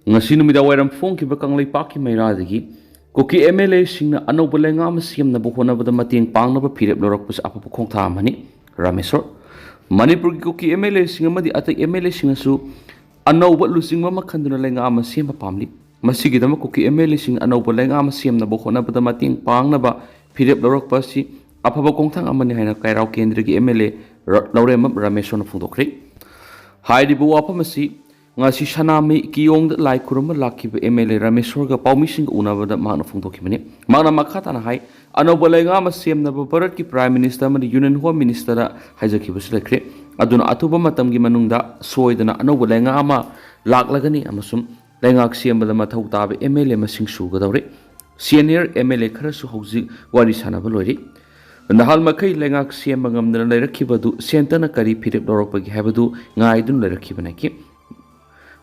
ngasi numida wairam phone ki bakang lei paki maira digi Kuki MLA singna Anouba leingak ama semnaba honabada mateng pangnaba phirep lorakpus apa khongtha amani Ramesor Manipur ki Kuki MLA singa madi atai MLA singa su Anouba lusingma makhanduna leingak ama semba pamli masigi dama Kuki MLA sing Anouba leingak ama semnaba honabada mateng pangnaba phirep lorakpasi apa khongthang amani haina kairau kendra ki MLA Laurem Ramesor na phungdokri haidi bu apa masi ngasi sanami kiyong lai kuruma lakhi MLA Ramesor ga paumising unabada magna phungdokibani magna makhatana hai Anouba leingak ama semnaba Bharat ki Prime Minister madi Union Home Minister haijakibus lekre aduna atuba matamgi manungda soidana Anouba leingak ama laklagani amasum leingak sembada mathau tabe MLA masing sugadawre senior MLA kharasu hauji wari sanaba loiri nahal makai leingak semba ngamdana leirakibadu sentana kari phirep lorokpagi habadu ngaidun leirakhibanaki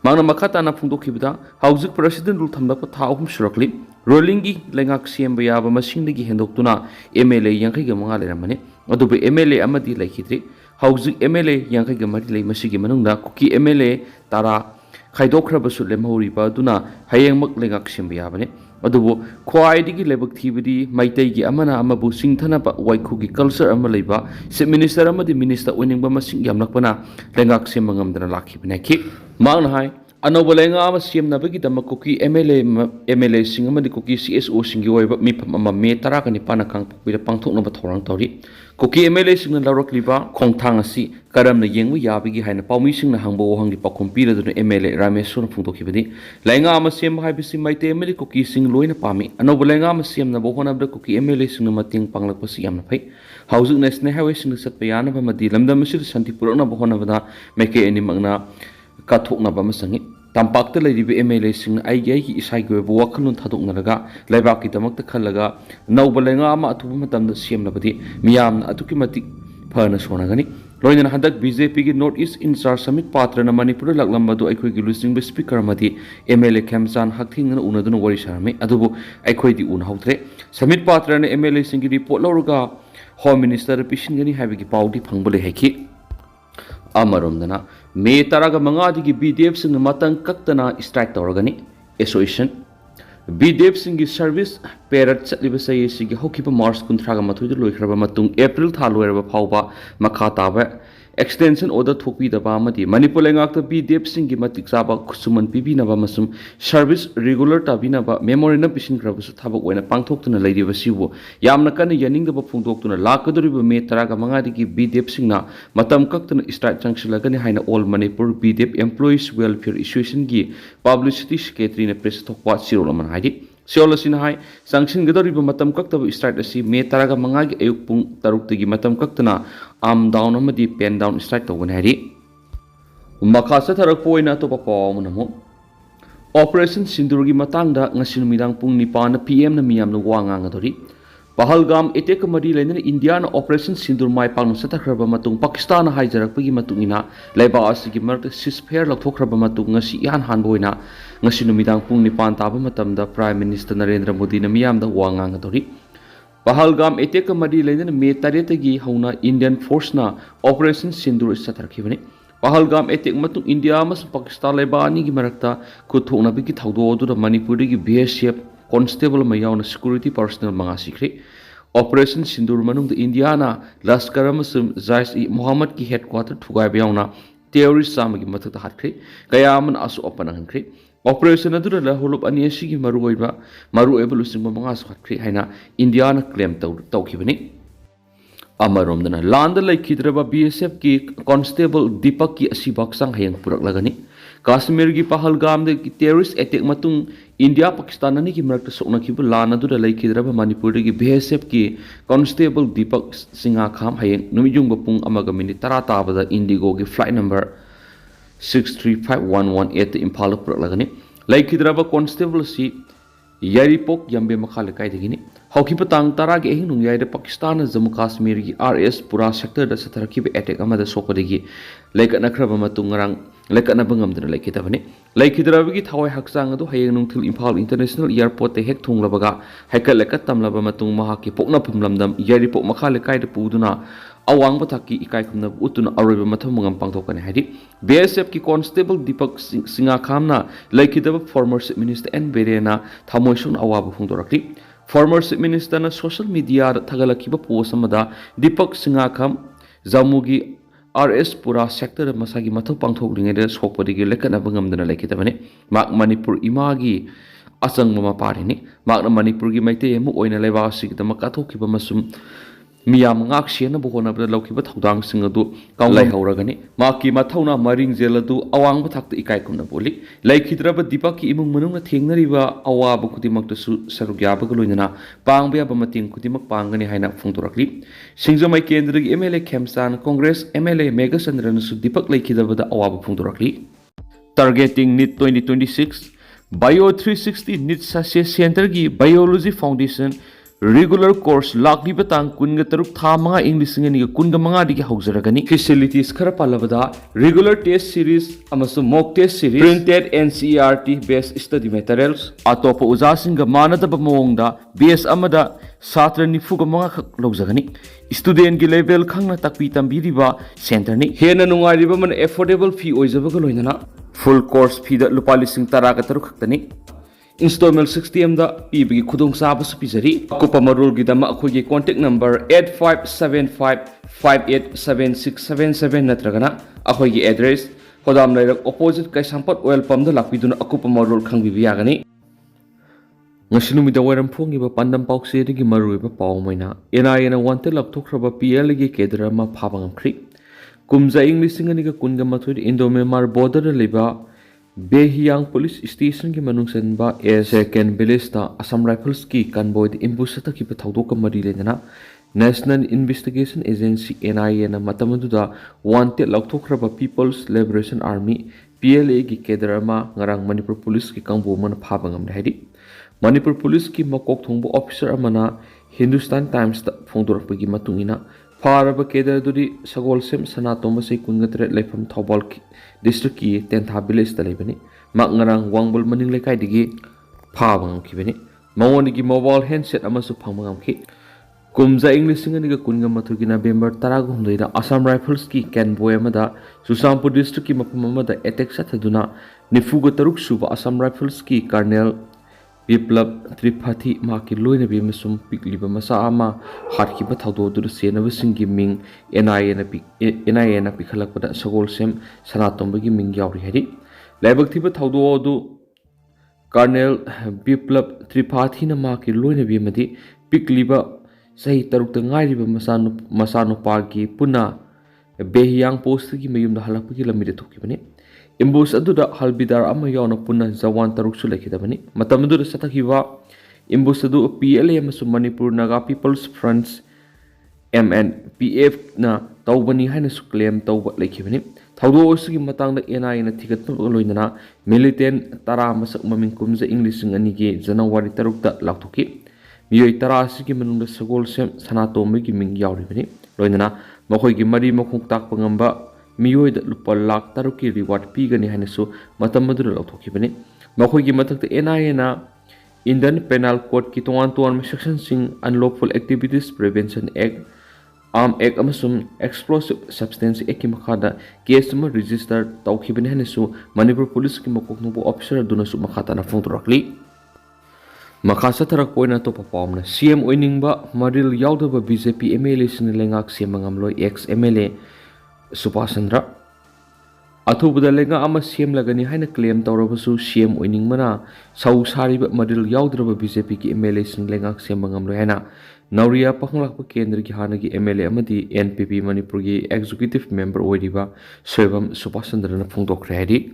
magna makhatana phungdokibada haujuk president rule thamlapa tha ahum surakli rollingi leingak semba yaba masingdagi hendoktuna MLA yankai ga manga leramani adubu MLA amadi laikhidri haujuk MLA yankai ga mari lei masigi manungda Kuki MLA tara khaidokrabasu lemhoriba duna hayengmak leingak semba yabane adubu khwaidigi lebak thibidi maitei amana amabu singthanaba waikhugi culture ama leiba chief minister amadi minister oiningba masing yamlakpana leingak semba ngamdana lakhibane ki magna hai Anouba leingak ama semnabagi dama Kuki MLA sing amadi Kuki CSO singi oiba mipam ama me 19 kangpokpida pangthoknaba thorang tori Kuki MLA sing laurakliba khongthang asi karamna yengmu yabigi haina paumi sing na hangbo hangi pakhum piraduna MLA Ramesor phungdokibadi leingak ama sem haibisi maite amadi Kuki sing loina pami Anouba leingak ama semnaba honabda Kuki MLA sing mating panglakpasi yamna phai haujuk national highway sing satpa yanaba madi lamdam asid santi puraknaba honabada meke ani magna kathoknaba masangi tampakta leiribe MLA sing aigi isai goe bo wakhalun thadoknaraga laibaki damakta khallaga Anouba leingak ama atuba matamda semnabadi miyamna atuki matik phana sonagani loina handak BJP ki North East in charge Summit Patra na Manipur laklambadu aikhoi gi lusing speaker amadi MLA Khamchan hakthingna unaduna wari sarame adubu aikhoi di un hautre Summit Patra na MLA sing gi report lawruga Home Minister pisingani habigi paudi phangbole heki amaromdana me taraga mangadi gi BDF sing matang kaktana strike toragani association BDF sing gi service parrot chatliba sai sigi hokiba March 13 mathuida loikraba matung April tha loiraba phawba makha taba extension order thokpi daba amadi Manipur leingak ta BDF sing gi matik chaba khusuman pibi naba masum service regular tabina ba memorandum pisin krabasu thabak oina pangthoktuna leiriba sibu yamna kan yaning daba phungdoktuna lakadoriba me taraga mangadi gi BDF singna matam kaktuna strike changsilagani haina all Manipur BDF employees welfare association gi publicity secretary ne press thokwa sirolaman haidi Seolasina hai sanction gadoriba matam kaktaba strike asi me taraga mangagi ayuk pung taruk tagi matam kaktana arm down amadi pen down strike tawani hari makasa tharak poina to papaw munamo operation sindurgi matangda ngasi numidang pung 9 PM na miyam na wanga ngadori Pahalgam attack mari lainana India na operation sindur mai pangnu satakhraba matung Pakistan haijarakpagi matungina laiba asigi marta ceasefire lakthraba matung ngasi yan hanboina ngasi numidang pung 9 taba matamda Prime Minister Narendra Modi na miyamda wanga ngadori Pahalgam attack mari lainana me 3 gi hauna Indian force na operation sindur satarkhibani Pahalgam attack matung India mas Pakistan laiba ani gi marakta kuthona bigi thawdo odu Manipur gi BSF constable mayauna security personnel manga sikri operation sindur manung the Indiana Laskar amasum Jais Muhammad ki headquarter thugai bayauna terrorist samagi mathata hatkri kayaman asu opanangkri operation adura la holup ani asigi maru evolution manga hatkri haina Indiana claim tawkhibani amaromdana land laikhidraba BSF ki constable Deepak ki asibaksang hayang purak lagani Kashmir ki Pahalgam de terrorist attack matung India Pakistan ani ki marakta sokna ki lana du laikhidraba Manipur ki BSF ki constable Deepak Singha Kham hayang numijung bapung amaga minute 10 tabada Indigo ki flight number 635118 Impala purak lagani laikhidraba constable si Yaripok yambe makhale kai degini hauki patang tara ge hin nung yaide Pakistan Jammu Kashmir ki RS pura sector da sataraki be attack amada sokodegi laikana khraba matung rang laikana bangam dra laikhitabani laikhidraba gi thawai hakchang adu hayeng nungthil Imphal International Airport te hek thunglabaga haikal lekat tamlaba matung maha ki pokna phumlamdam Yaripok makhale kai de puduna awang thaki ikai khumna utuna aroiba matham mangam pangthokani haidi BSF ki constable Deepak Singa khamna laikidaba former chief minister N Biren Thamoi sun awaba phungdorakli former chief minister na social media thagalakiba post amada Deepak Singa kham Jamugi RS Pura sector masagi mathau pangthoklinge de sokpadigi lekana bangamdana laikidabani mak Manipur imagi asang mama parini mak Manipur gi maite emu oina leba sigidama kathokiba masum miyam ngak siena bokona bda laukiba thodang singadu kaulai hauragani maki mathauna maring jeladu awang bathakta ikai kumna boli laikhidraba Deepak ki imung manung na thengnariba awa bukudimak su sarugya bagaloinana pangbya bamating kudimak pangani haina phungturakli singjamai kendra gi MLA Khemsan Congress MLA Megachandran su Deepak laikhidaba da awa phungturakli targeting NEET 2026 Bio 360 NEET Success Center gi Biology Foundation regular course lakli batang kunga taruk tha manga English ngani kunga manga digi hauzaragani facilities khara palabada regular test series amasu mock test series printed NCERT based study materials atopa uja singa manadaba mawongda base amada satra nifuga manga khak lawjagani student gi level khangna takpi tambiriba center ni hena nungariba man affordable fee oijabaga loinana full course fee da lupa lising taraga taruk khaktani installment 60m da pibigi khudong saba su pizari akupa marul gi dama akhoi contact number 8575587677 natragana akhoi gi address hodam lairak opposite kaisampat oil pump da lakpiduna akupa marul khangbi biyagani ngasinu waram phongi ba pandam paukse gi marui ba pawmaina ena wante lapthokraba PL gi kedrama phabangam khri kumza english ngani ga kunga mathuri Indo-Myanmar border leba Behiyang Police Station ki manungsan ba second village ta Assam Rifles ki convoy imbush ta ki pathaudok mari lena National Investigation Agency NIA na matamuda wanted laukthokraba People's Liberation Army PLA ki kedrama ngarang Manipur Police ki kangbo man phabangam haidi Manipur Police ki makok thongbo officer amana Hindustan Times ta phongdorapagi matungina Faraba kedar duri sagol sem sanatoma se kungatre lefam thobal district ki tentha village ta lebani magnarang wangbol maning lekai digi phabang kibani mawoni ki mobile handset amasu phangmangam ki kumza english ngani ga kunga mathugi November 10 da Assam Rifles ki convoy amada Susampur district ki mapam amada attack sathaduna nifuga taruk suba Assam Rifles ki Colonel Biplab Tripathi maki loina bi masum pikliba masa ama harkiba thaudo dur senaba singi ming NIA na pikhalakpada sagol sem sanatomba gi ming yauri hari laibak thiba thaudo du Colonel Biplab Tripathi na maki loina bi madi pikliba sahi taruk ta ngairiba masanu pagi puna Behiyang post gi mayum da halakpagi lamide thokibani Imbus aduda halbidar ama yauna punna Jawan taruk su lekidabani matamudu satakiwa imbus adu PLA amasu Manipur Naga People's Front MNPF na tawbani haina su claim tawba lekibani thaudo osugi matangda NIA na thigatpa loinana militant tara masak maming kumza English ngani ge January tarukta lakthoki miyoi tara asigi manungda sagol sem sanatombi gi ming yauribani loinana makhoi gi mari makhung takpa ngamba miyoi da lupa lakh taruki reward pigani hainasu matam madura lauthokibani makhoi gi mathakta NIA na Indian Penal Code ki tuan section sing Unlawful Activities Prevention Act Arm Act amasum Explosive Substance Act ki makhada case ma register tawkhibani hainasu Manipur Police ki makoknubu officer dunasu makhata na phongdorakli makasa tarak poina to papamna CM oiningba maril yaudaba BJP MLA sin leingak semangamloi ex MLA Supasandra Athubada lenga ama CM lagani haina claim tawrabasu CM oining mana sau sariba madil yaudraba BJP ki MLA sin lenga semangamloi haina Nauria pakanglakpa kendra ki hana ki MLA amadi NPP Manipur ki executive member oiriba Soibam Supasandra na phongdokre hadi